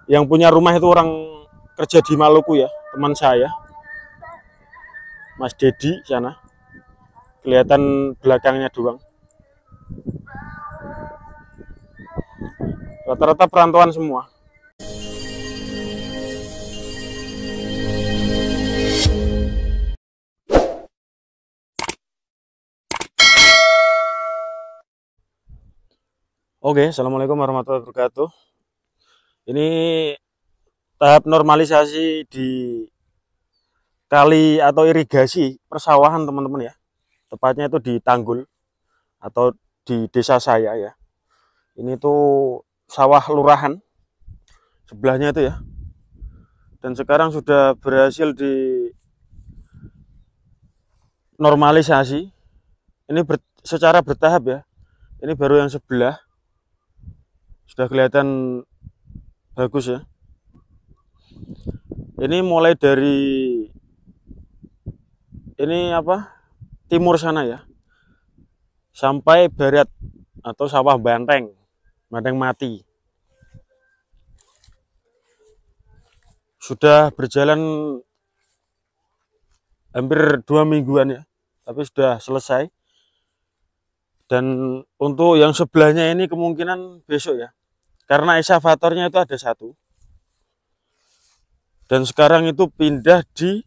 Yang punya rumah itu orang kerja di Maluku ya, teman saya, Mas Dedi sana. Kelihatan belakangnya doang. Rata-rata perantauan semua. Oke, assalamualaikum warahmatullahi wabarakatuh. Ini tahap normalisasi di kali atau irigasi persawahan teman-teman ya. Tepatnya itu di Tanggul atau di desa saya ya. Ini tuh sawah lurahan sebelahnya itu ya. Dan sekarang sudah berhasil di normalisasi. Ini secara bertahap ya. Ini baru yang sebelah. Sudah kelihatan bagus ya. Ini mulai dari timur sana ya, sampai barat atau sawah banteng mati. Sudah berjalan hampir 2 mingguan ya, tapi sudah selesai. Dan untuk yang sebelahnya ini kemungkinan besok ya, karena eksavatornya itu ada satu. Dan sekarang itu pindah di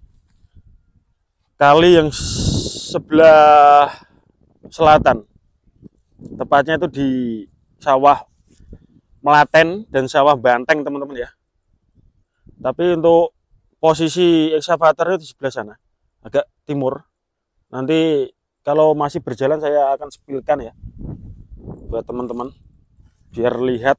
kali yang sebelah selatan. Tepatnya itu di sawah Melaten dan sawah Banteng teman-teman ya. Tapi untuk posisi eksavator itu di sebelah sana, agak timur. Nanti kalau masih berjalan saya akan spilkan ya buat teman-teman biar lihat.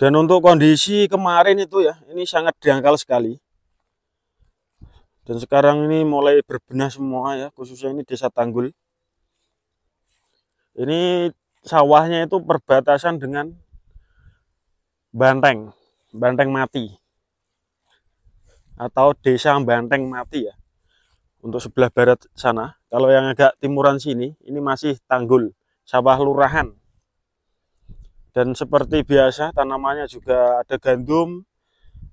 Dan untuk kondisi kemarin itu ya, ini sangat dangkal sekali. Dan sekarang ini mulai berbenah semua ya, khususnya ini desa Tanggul. Ini sawahnya itu perbatasan dengan Banteng Mati atau desa Banteng Mati ya. Untuk sebelah barat sana. Kalau yang agak timuran sini, ini masih Tanggul, sawah lurahan. Dan seperti biasa tanamannya juga ada gandum,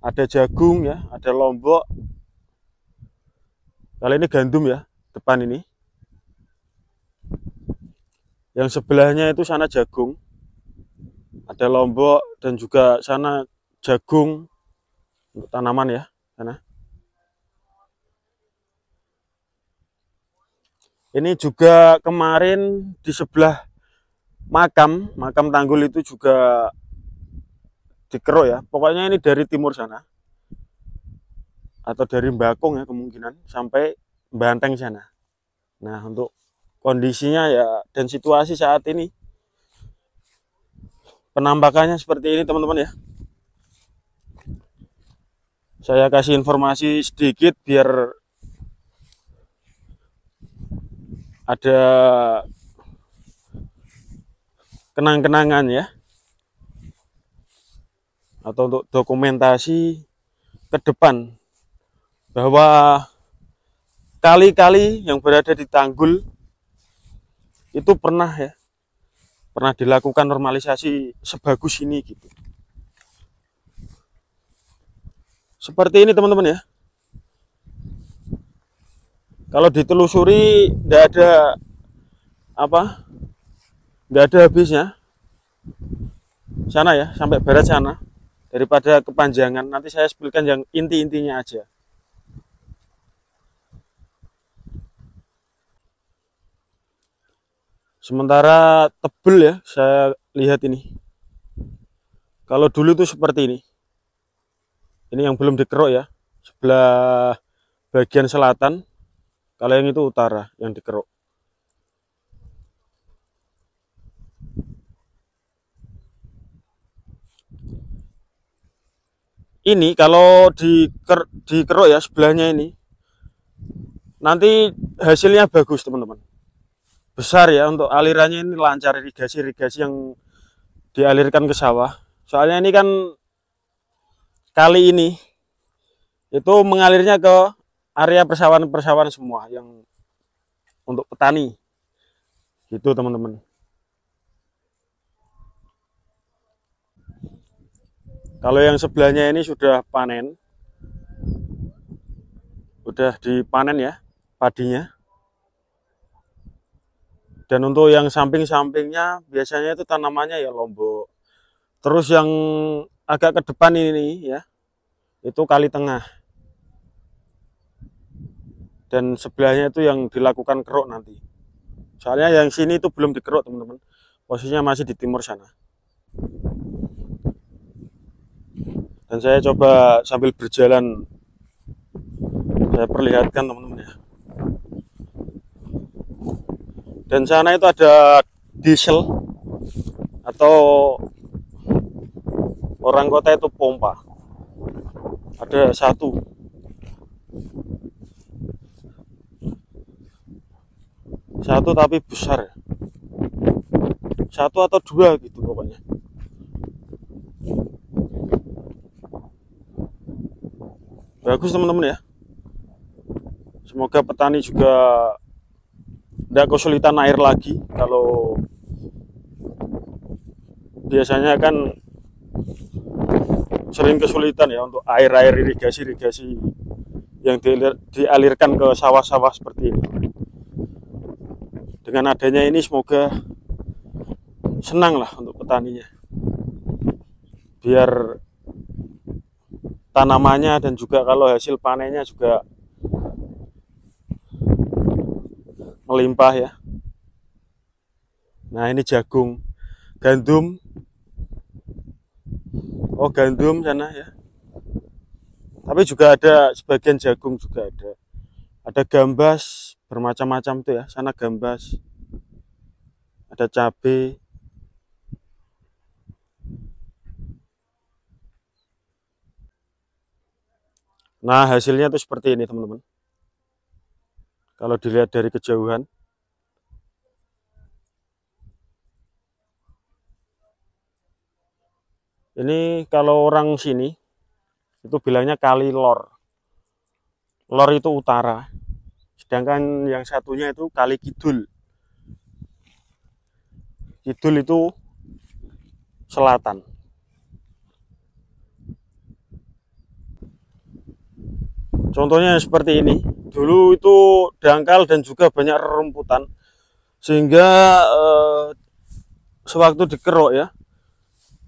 ada jagung ya, ada lombok. Kali ini gandum ya, depan ini. Yang sebelahnya itu sana jagung. Ada lombok dan juga sana jagung untuk tanaman ya, sana. Ini juga kemarin di sebelah makam Tanggul itu juga dikeruk ya. Pokoknya ini dari timur sana. Atau dari Mbakung ya kemungkinan sampai Banteng sana. Nah, untuk kondisinya ya dan situasi saat ini penampakannya seperti ini teman-teman ya. Saya kasih informasi sedikit biar ada kenang-kenangan ya, atau untuk dokumentasi ke depan bahwa kali-kali yang berada di Tanggul itu pernah dilakukan normalisasi sebagus ini gitu. Seperti ini teman-teman ya. Kalau ditelusuri nggak ada habisnya sana ya, sampai barat sana. Daripada kepanjangan, nanti saya spilkan yang inti-intinya aja. Sementara tebel ya, saya lihat ini. Kalau dulu tuh seperti ini. Ini yang belum dikeruk ya, sebelah bagian selatan. Kalau yang itu utara yang dikeruk. Ini kalau dikeruk ya sebelahnya ini, nanti hasilnya bagus teman-teman. Besar ya, untuk alirannya ini lancar, irigasi yang dialirkan ke sawah. Soalnya ini kan kali ini itu mengalirnya ke area persawahan semua yang untuk petani. Gitu teman-teman. Kalau yang sebelahnya ini sudah panen, udah dipanen ya padinya. Dan untuk yang samping-sampingnya biasanya itu tanamannya ya lombok. Terus yang agak ke depan ini ya, itu kali tengah. Dan sebelahnya itu yang dilakukan keruk nanti. Soalnya yang sini itu belum dikeruk teman-teman. Posisinya masih di timur sana. Dan saya coba sambil berjalan, saya perlihatkan teman-teman ya. Dan sana itu ada diesel atau orang kota itu pompa. Ada satu. Satu tapi besar. Satu atau dua gitu pokoknya. Bagus teman-teman ya. Semoga petani juga tidak kesulitan air lagi. Kalau biasanya kan sering kesulitan ya untuk air-air irigasi yang dialirkan ke sawah-sawah seperti ini. Dengan adanya ini semoga senang lah untuk petaninya. Biar tanamannya dan juga kalau hasil panennya juga melimpah ya. Nah ini jagung, gandum. Oh gandum sana ya. Tapi juga ada sebagian jagung juga ada. Ada gambas bermacam-macam tuh ya. Sana gambas. Ada cabai. Nah hasilnya tuh seperti ini teman-teman. Kalau dilihat dari kejauhan. Ini kalau orang sini itu bilangnya kali lor. Lor itu utara. Sedangkan yang satunya itu kali kidul. Kidul itu selatan. Contohnya seperti ini. Dulu itu dangkal dan juga banyak rerumputan. Sehingga sewaktu dikeruk ya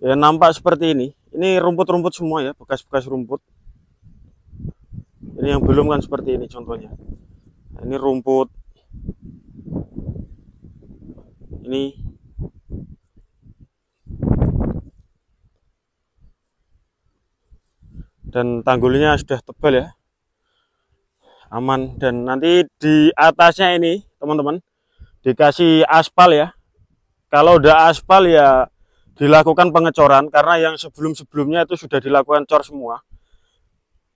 nampak seperti ini. Ini rumput-rumput semua ya, bekas-bekas rumput. Ini yang belum kan seperti ini contohnya. Nah, ini rumput. Ini dan tanggulnya sudah tebal ya. Aman. Dan nanti di atasnya ini teman-teman dikasih aspal ya. Kalau udah aspal ya dilakukan pengecoran, karena yang sebelum-sebelumnya itu sudah dilakukan cor semua.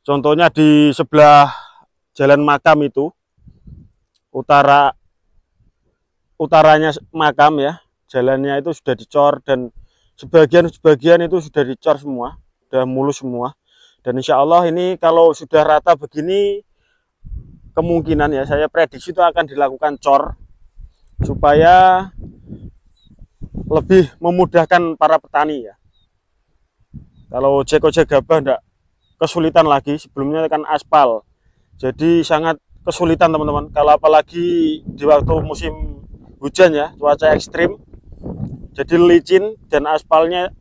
Contohnya di sebelah jalan makam itu, utaranya makam ya, jalannya itu sudah dicor dan sebagian itu sudah dicor semua, sudah mulus semua. Dan insya Allah ini kalau sudah rata begini, kemungkinan ya saya prediksi itu akan dilakukan cor supaya lebih memudahkan para petani ya. Kalau ojek gabah enggak kesulitan lagi, sebelumnya kan aspal. Jadi sangat kesulitan teman-teman. Kalau apalagi di waktu musim hujan ya, cuaca ekstrim. Jadi licin dan aspalnya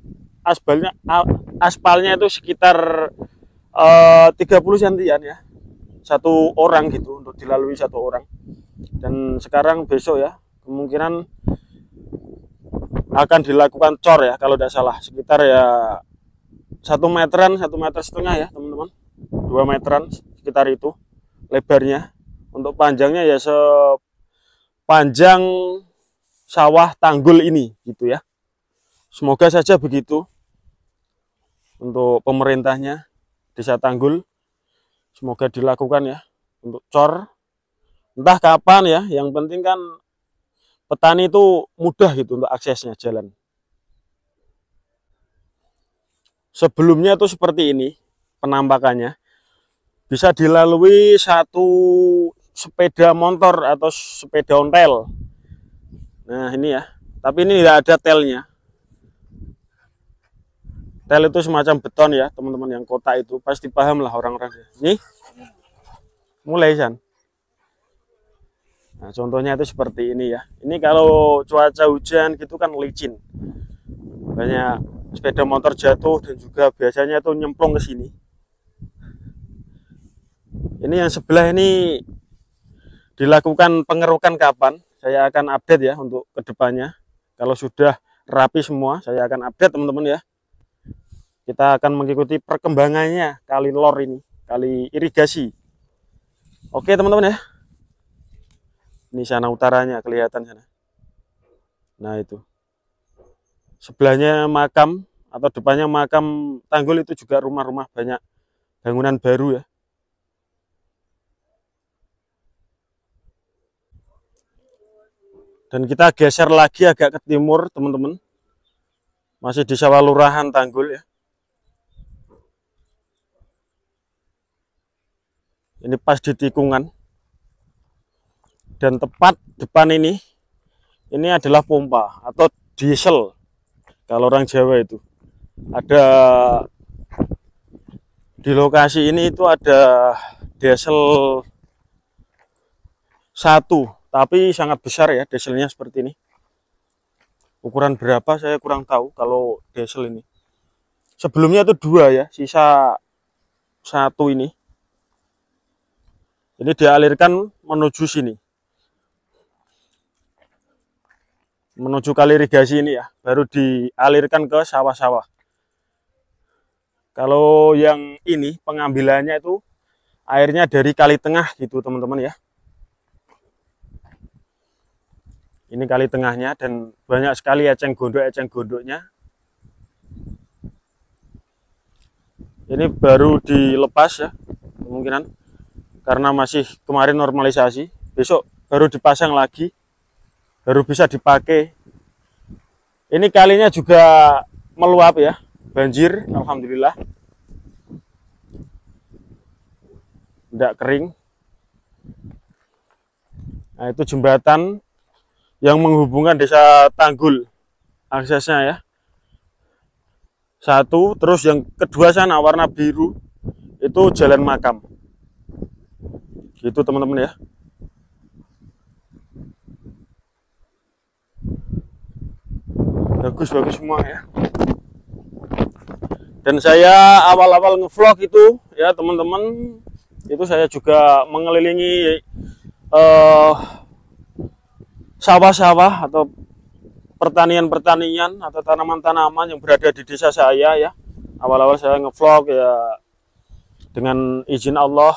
itu sekitar 30 cm ya. Satu orang gitu untuk dilalui satu orang. Dan sekarang besok ya, kemungkinan akan dilakukan cor ya kalau tidak salah, sekitar ya 1 meteran, 1,5 meter ya teman-teman, 2 meteran sekitar itu lebarnya. Untuk panjangnya ya sepanjang sawah Tanggul ini gitu ya. Semoga saja begitu untuk pemerintahnya Desa Tanggul, semoga dilakukan ya untuk cor, entah kapan ya, yang penting kan petani itu mudah gitu untuk aksesnya jalan. Sebelumnya tuh seperti ini penampakannya, bisa dilalui satu sepeda motor atau sepeda ontel. Nah ini ya, tapi ini tidak ada telnya. Tel itu semacam beton ya teman-teman, yang kotak itu pasti paham lah orang-orang. Nih mulai San. Nah, contohnya itu seperti ini ya. Ini kalau cuaca hujan gitu kan licin, banyak sepeda motor jatuh dan juga biasanya itu nyemplung ke sini. Ini yang sebelah ini dilakukan pengerukan kapan? Saya akan update ya untuk kedepannya. Kalau sudah rapi semua, saya akan update teman-teman ya. Kita akan mengikuti perkembangannya kali lor ini, kali irigasi. Oke teman-teman ya. Ini sana utaranya kelihatan sana. Nah itu. Sebelahnya makam atau depannya makam Tanggul itu juga rumah-rumah, banyak bangunan baru ya. Dan kita geser lagi agak ke timur teman-teman. Masih di sawah Lurahan Tanggul ya. Ini pas di tikungan. Dan tepat depan ini adalah pompa atau diesel. Kalau orang Jawa itu. Ada di lokasi ini itu ada diesel 1, tapi sangat besar ya dieselnya seperti ini. Ukuran berapa saya kurang tahu kalau diesel ini. Sebelumnya itu 2 ya, sisa 1 ini. Ini dialirkan menuju sini. Menuju kali irigasi ini ya, baru dialirkan ke sawah-sawah. Kalau yang ini pengambilannya itu airnya dari kali tengah gitu teman-teman ya. Ini kali tengahnya dan banyak sekali eceng gondoknya. Ini baru dilepas ya, kemungkinan karena masih kemarin normalisasi. Besok baru dipasang lagi, baru bisa dipakai. Ini kalinya juga meluap ya, banjir, alhamdulillah. Tidak kering. Nah itu jembatan yang menghubungkan desa Tanggul, aksesnya ya. 1, terus yang kedua sana warna biru itu jalan makam. Gitu teman-teman ya. Bagus-bagus semua ya. Dan saya awal-awal ngevlog itu ya teman-teman, itu saya juga mengelilingi sawah-sawah atau pertanian-pertanian atau tanaman-tanaman yang berada di desa saya ya. Awal-awal saya ngevlog ya dengan izin Allah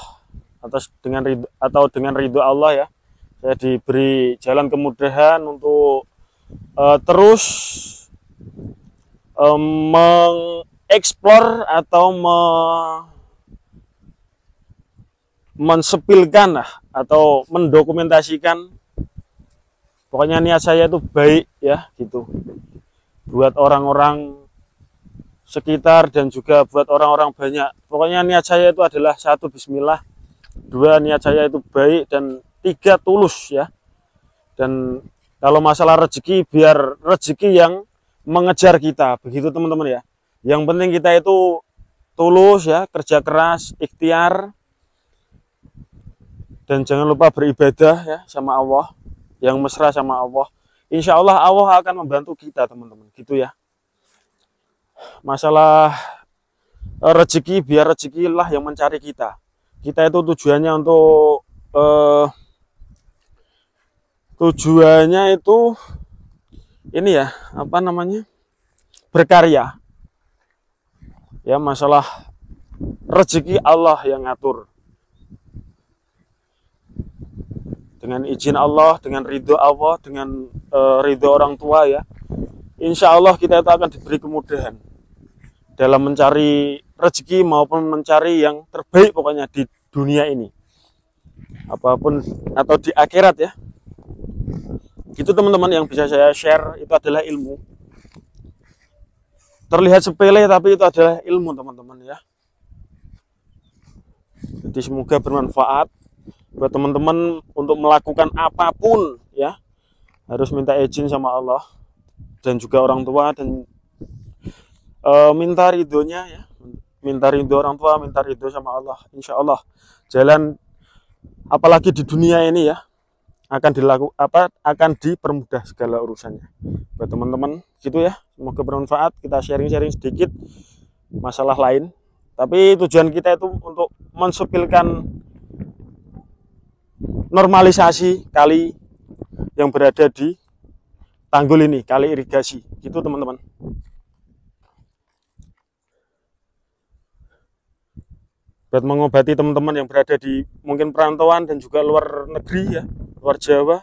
dengan ridho Allah ya. Saya diberi jalan kemudahan untuk terus mengeksplor atau mensepilkan atau mendokumentasikan. Pokoknya niat saya itu baik ya gitu. Buat orang-orang sekitar dan juga buat orang-orang banyak. Pokoknya niat saya itu adalah 1 bismillah, 2 niat saya itu baik, dan 3 tulus ya. Dan kalau masalah rezeki, biar rezeki yang mengejar kita, begitu teman-teman ya. Yang penting kita itu tulus ya, kerja keras, ikhtiar, dan jangan lupa beribadah ya sama Allah, yang mesra sama Allah. Insya Allah Allah akan membantu kita teman-teman, gitu ya. Masalah rezeki, biar rezekilah yang mencari kita. Kita itu tujuannya untuk ini ya, apa namanya, berkarya ya. Masalah rezeki Allah yang ngatur, dengan izin Allah, dengan ridho Allah, dengan ridho orang tua ya. Insya Allah kita itu akan diberi kemudahan dalam mencari rezeki maupun mencari yang terbaik pokoknya di dunia ini, apapun atau di akhirat ya. Itu teman-teman yang bisa saya share, itu adalah ilmu. Terlihat sepele tapi itu adalah ilmu teman-teman ya. Jadi semoga bermanfaat buat teman-teman untuk melakukan apapun ya. Harus minta izin sama Allah dan juga orang tua, dan minta ridhonya ya, minta ridho orang tua, minta ridho sama Allah. Insya Allah jalan apalagi di dunia ini ya akan dipermudah segala urusannya. Buat teman-teman gitu ya, semoga bermanfaat. Kita sharing-sharing sedikit masalah lain, tapi tujuan kita itu untuk mensupilkan normalisasi kali yang berada di tanggul ini, kali irigasi gitu teman-teman. Buat mengobati teman-teman yang berada di mungkin perantauan dan juga luar negeri ya, luar Jawa.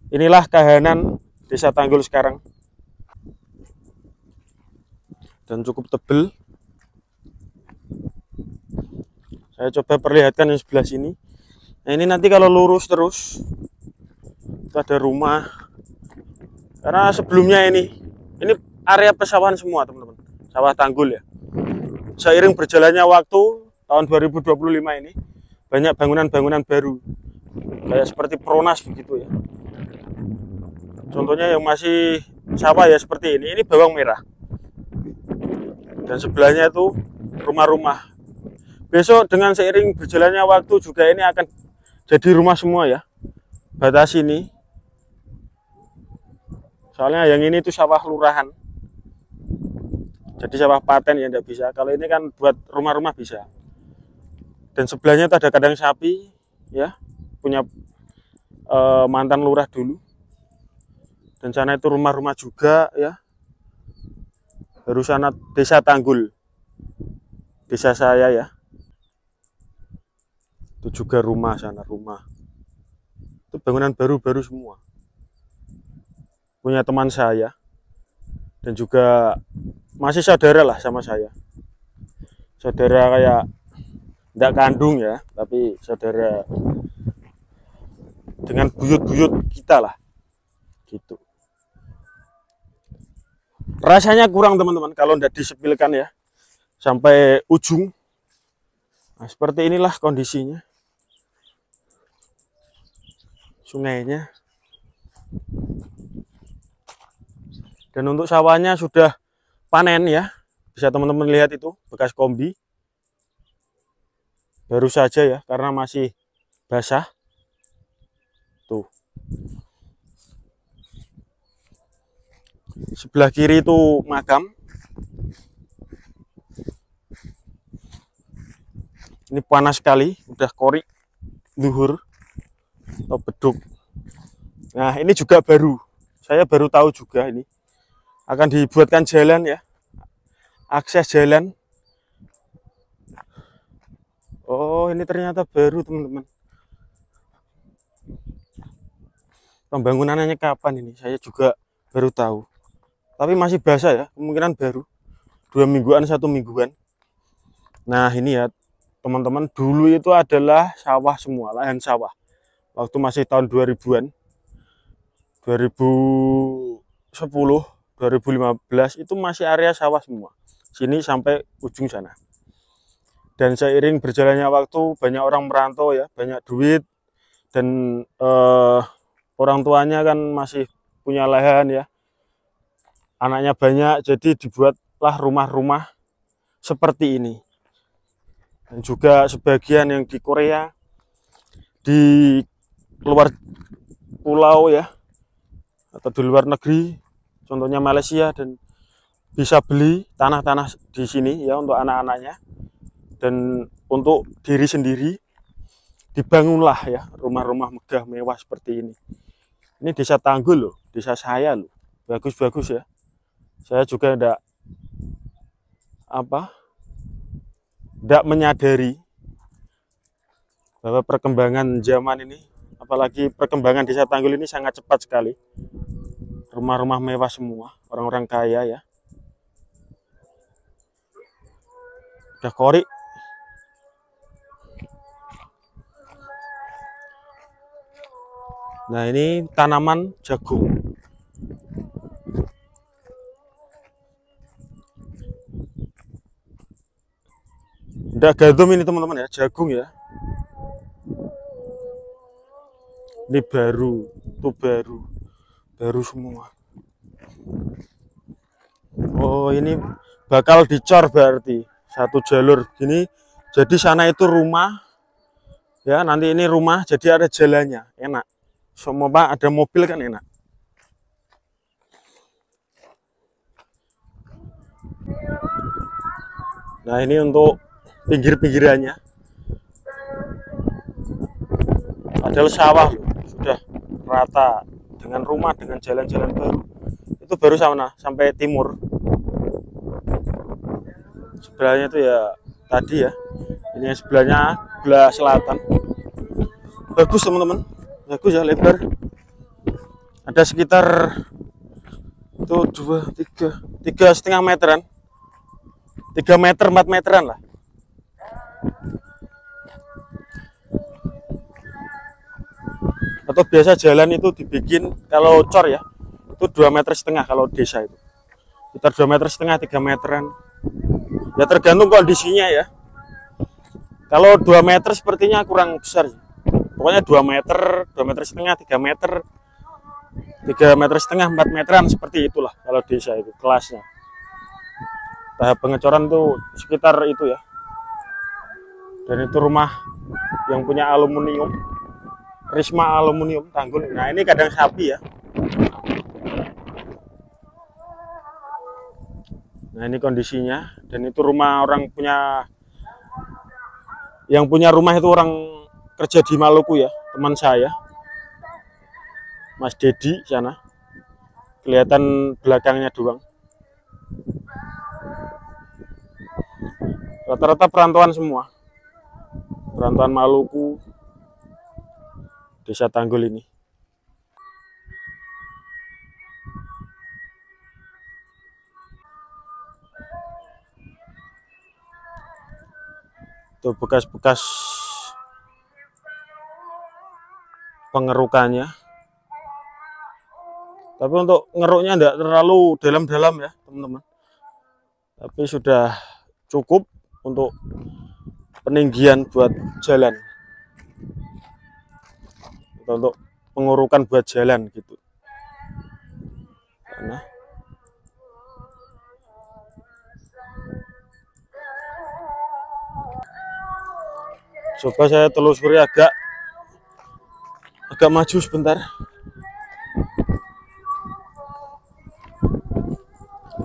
Inilah kahanan Desa Tanggul sekarang, dan cukup tebel. Saya coba perlihatkan yang sebelah sini. Nah ini nanti kalau lurus terus itu ada rumah, karena sebelumnya ini area pesawahan semua teman-teman, sawah Tanggul ya. Seiring berjalannya waktu tahun 2025 ini banyak bangunan-bangunan baru kayak seperti Pronas begitu ya. Contohnya yang masih sawah ya seperti ini bawang merah. Dan sebelahnya itu rumah-rumah. Besok dengan seiring berjalannya waktu juga ini akan jadi rumah semua ya. Batas ini. Soalnya yang ini itu sawah lurahan. Jadi sawah paten ya tidak bisa. Kalau ini kan buat rumah-rumah bisa. Dan sebelahnya itu ada kandang sapi ya, punya mantan lurah dulu. Dan sana itu rumah-rumah juga ya. Baru sana Desa Tanggul, desa saya ya. Itu juga rumah sana, rumah. Itu bangunan baru-baru semua. Punya teman saya. Dan juga masih saudara lah sama saya. Saudara kayak tidak kandung ya, tapi saudara dengan buyut-buyut kita lah. Gitu. Rasanya kurang teman-teman kalau tidak disepilkan ya sampai ujung. Nah, seperti inilah kondisinya. Sungainya. Dan untuk sawahnya sudah panen ya. Bisa teman-teman lihat itu bekas kombi. Baru saja ya karena masih basah. Tuh. Sebelah kiri itu makam. Ini panas sekali, udah korik luhur atau beduk. Nah, ini juga baru. Saya baru tahu juga ini akan dibuatkan jalan ya. Akses jalan. Oh, ini ternyata baru, teman-teman. Pembangunannya kapan ini? Saya juga baru tahu. Tapi masih basah ya, kemungkinan baru. 2 mingguan, 1 mingguan. Nah, ini ya, teman-teman, dulu itu adalah sawah semua, lahan sawah. Waktu masih tahun 2000-an. 2010, 2015 itu masih area sawah semua. Sini sampai ujung sana. Dan seiring berjalannya waktu, banyak orang merantau ya, banyak duit. Dan orang tuanya kan masih punya lahan ya. Anaknya banyak, jadi dibuatlah rumah-rumah seperti ini. Dan juga sebagian yang di Korea, di luar pulau ya, atau di luar negeri, contohnya Malaysia, dan bisa beli tanah-tanah di sini ya untuk anak-anaknya. Dan untuk diri sendiri, dibangunlah ya rumah-rumah megah mewah seperti ini. Ini Desa Tanggul loh, desa saya loh, bagus-bagus ya. Saya juga tidak menyadari bahwa perkembangan zaman ini, apalagi perkembangan Desa Tanggul ini sangat cepat sekali. Rumah-rumah mewah semua, orang-orang kaya ya. Udah korik. Nah, ini tanaman jagung. Tidak gandum ini teman-teman ya, jagung ya. Ini baru, itu baru semua. Oh, ini bakal dicor berarti satu jalur gini. Jadi sana itu rumah, ya nanti ini rumah, jadi ada jalannya, enak. Semua Pak ada mobil kan enak. Nah ini untuk pinggir-pinggirannya, padahal sawah loh, sudah rata dengan rumah, dengan jalan-jalan baru. Itu baru sana sampai timur. Sebelahnya itu ya tadi ya, ini yang sebelahnya sebelah selatan. Bagus teman-teman, bagus ya, lebar. Ada sekitar itu 3,5 meteran, 3 meter 4 meteran lah. Atau biasa jalan itu dibikin kalau cor ya itu 2,5 meter kalau desa itu sekitar 2,5 meter 3 meteran ya, tergantung kondisinya ya. Kalau 2 meter sepertinya kurang besar, pokoknya 2 meter 2,5 meter 3 meter 3,5 meter 4 meteran seperti itulah kalau desa itu kelasnya. Tahap pengecoran tuh sekitar itu ya. Dan itu rumah yang punya aluminium, Risma Aluminium Tanggul. Nah ini kandang sapi ya. Nah ini kondisinya. Dan itu rumah orang punya, yang punya rumah itu orang kerja di Maluku ya, teman saya, Mas Dedi sana. Kelihatan belakangnya doang. Rata-rata perantauan semua, perantauan Maluku, Desa Tanggul ini. Itu bekas-bekas pengerukannya. Tapi untuk ngeruknya tidak terlalu dalam-dalam ya teman-teman. Tapi sudah cukup untuk peninggian buat jalan. Untuk pengurukan buat jalan gitu. Nah. Coba saya telusuri agak maju sebentar.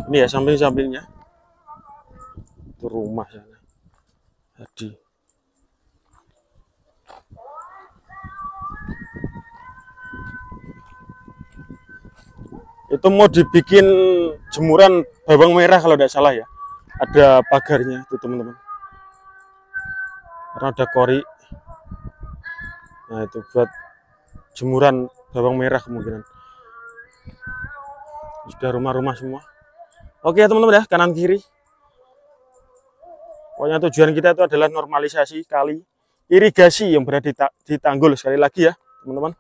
Ini ya samping-sampingnya. Itu rumah sana. Tadi. Itu mau dibikin jemuran bawang merah kalau tidak salah ya. Ada pagarnya tuh teman-teman. Karena ada kori. Nah itu buat jemuran bawang merah kemungkinan. Sudah rumah-rumah semua. Oke teman-teman ya, kanan kiri. Pokoknya tujuan kita itu adalah normalisasi kali irigasi yang berada di Tanggul sekali lagi ya teman-teman.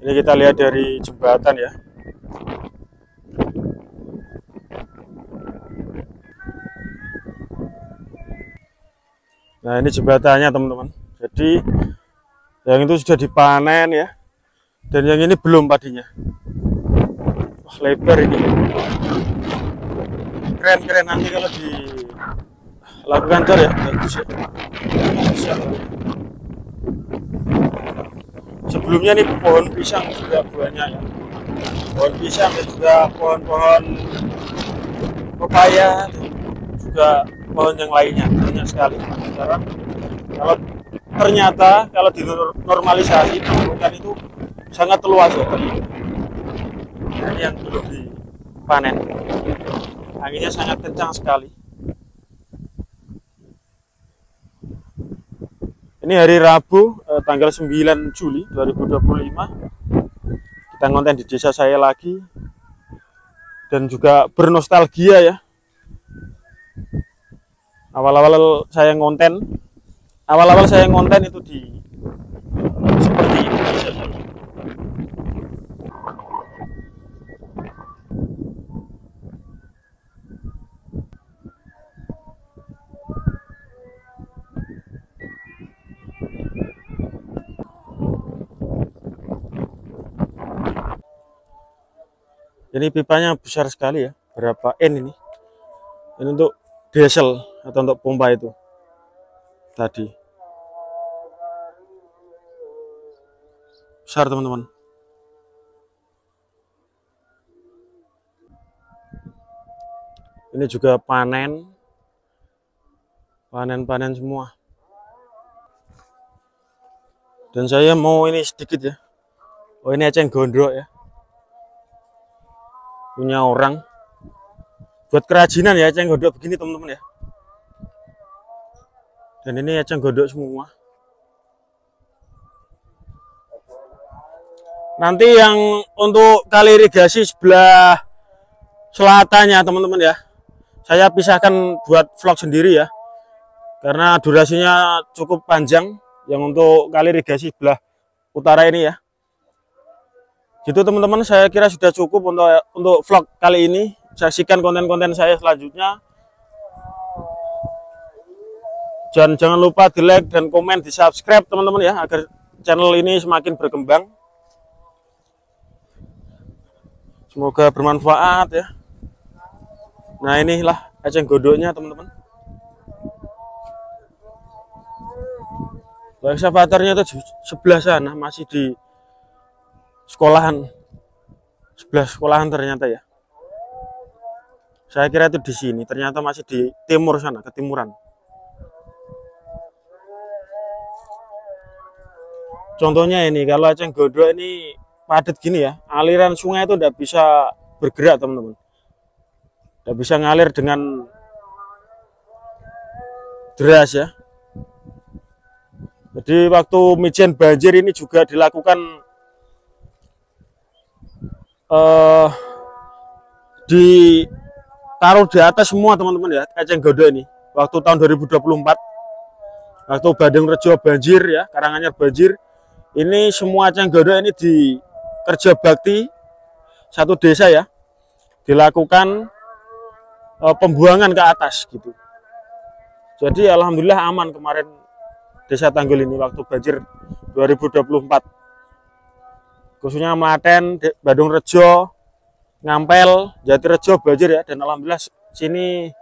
Ini kita lihat dari jembatan ya. Nah ini jembatannya teman-teman. Jadi yang itu sudah dipanen ya. Dan yang ini belum padinya. Wah lebar ini. Keren-keren, nanti kalau dilakukan cor ya. Bagus ya. Sebelumnya nih pohon pisang juga banyak ya. Pohon pisang dan juga pohon-pohon pepaya, juga pohon yang lainnya banyak sekali. Sekarang kalau ternyata kalau dinormalisasi pengurukan itu sangat luas ya. Ini yang belum dipanen. Anginnya sangat kencang sekali. Ini hari Rabu, tanggal 9 Juli 2025. Kita ngonten di desa saya lagi. Dan juga bernostalgia ya. Awal-awal saya ngonten itu di seperti ini. Ini pipanya besar sekali ya. Berapa N ini? Ini untuk diesel atau untuk pompa itu tadi. Besar teman-teman. Ini juga panen semua. Dan saya mau ini sedikit ya. Oh, ini eceng gondrok ya. Punya orang. Buat kerajinan ya eceng gondrok begini teman-teman ya. Dan ini eceng gondrok semua. Nanti yang untuk kali irigasi sebelah selatannya teman-teman ya. Saya pisahkan buat vlog sendiri ya. Karena durasinya cukup panjang yang untuk kali irigasi sebelah utara ini ya. Gitu teman-teman, saya kira sudah cukup untuk vlog kali ini. Saksikan konten-konten saya selanjutnya. Jangan lupa di like dan komen, di subscribe teman-teman ya, agar channel ini semakin berkembang. Semoga bermanfaat ya. Nah, inilah eceng gondoknya teman-teman. Eksavatornya itu sebelah sana, masih di sekolahan, sebelah sekolahan ternyata ya. Saya kira itu di sini, ternyata masih di timur sana, ketimuran. Contohnya ini, kalau eceng gondok ini padat gini ya, aliran sungai itu tidak bisa bergerak teman-teman. Tidak bisa ngalir dengan deras ya. Jadi waktu mijen banjir ini juga dilakukan ditaruh di atas semua teman-teman ya, eceng gondok ini. Waktu tahun 2024, waktu Bandung Rejo banjir ya, Karanganyar banjir, ini semua eceng gondok ini di kerja bakti satu desa ya, dilakukan pembuangan ke atas gitu. Jadi alhamdulillah aman kemarin desa Tanggul ini waktu banjir 2024. Khususnya Melaten, Bandung Rejo, Ngampel, Jatirejo banjir ya, dan alhamdulillah sini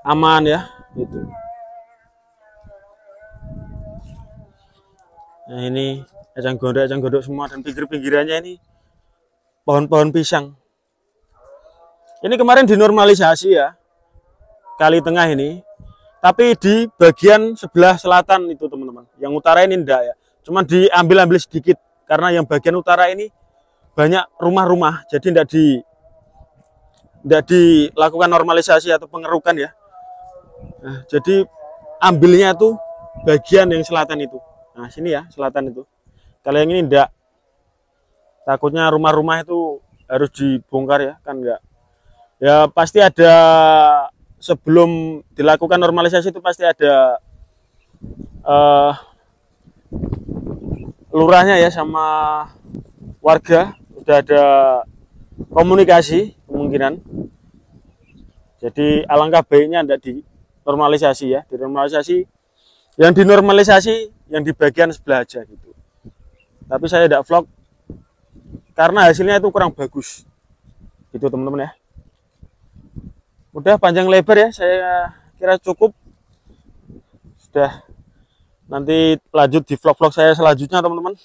aman ya gitu. Nah, ini eceng gondok semua, dan pinggir-pinggirannya ini pohon-pohon pisang. Ini kemarin dinormalisasi ya, kali tengah ini, tapi di bagian sebelah selatan itu teman-teman. Yang utara ini enggak ya, cuma diambil sedikit. Karena yang bagian utara ini banyak rumah-rumah, jadi tidak dilakukan normalisasi atau pengerukan ya. Nah, jadi ambilnya tuh bagian yang selatan itu. Nah, sini ya, selatan itu. Kalau yang ini enggak. Takutnya rumah-rumah itu harus dibongkar ya, kan enggak. Ya pasti ada, sebelum dilakukan normalisasi itu pasti ada lurahnya ya sama warga, udah ada komunikasi kemungkinan. Jadi alangkah baiknya tidak dinormalisasi ya, dinormalisasi. Yang dinormalisasi yang di bagian sebelah aja gitu. Tapi saya tidak vlog karena hasilnya itu kurang bagus. Gitu teman-teman ya. Udah panjang lebar ya, saya kira cukup. Sudah, nanti lanjut di vlog-vlog saya selanjutnya teman-teman.